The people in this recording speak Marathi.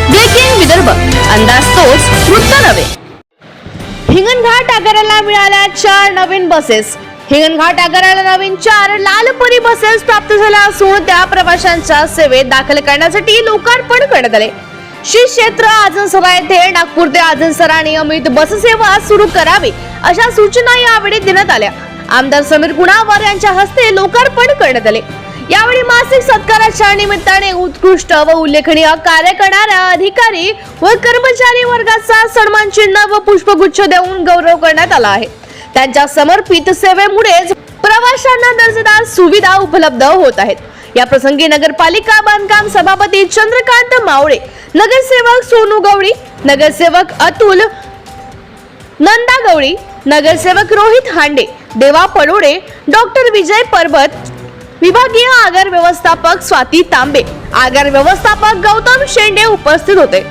ब्रेकिंग विदर्भ, अंदाज तोच वृत्त नव्हे। हिंगणघाट आगाराला मिळाल्या 4 नवीन बसेस। हिंगणघाट आगाराला नवीन 4 लालपरी बसेस प्राप्त झाल्या असून त्या प्रवाशांच्या सेवेत दाखल करण्यासाठी लोकार्पण करण्यात आले। श्री क्षेत्र आजनसरा येथे नागपूर ते आजनसरा नियमित बस सेवा सुरू करावी अशा सूचना यावेळी देण्यात आल्या। आमदार समीर कुणावर यांच्या हस्ते लोकार्पण करण्यात आले। यावेळी मासिक सत्काराच्या निमित्ताने उत्कृष्ट व उल्लेखनीय कार्य करणाऱ्या अधिकारी व कर्मचारी वर्गाचा सन्मान चिन्ह व पुष्पगुच्छ देऊन गौरव करण्यात आला आहे। त्यांच्या समर्पित सेवेमुळेच प्रवाशांना दर्जेदार सुविधा उपलब्ध होत आहेत। या प्रसंगी नगरपालिका बांधकाम सभापती चंद्रकांत मावळे, नगरसेवक सोनू गवळी, नगरसेवक अतुल नंदा गवळी, नगरसेवक रोहित हांडे, देवा पडोडे, डॉक्टर विजय परबत, विभागीय आगार व्यवस्थापक स्वाती तांबे, आगार व्यवस्थापक गौतम शेंडे उपस्थित होते।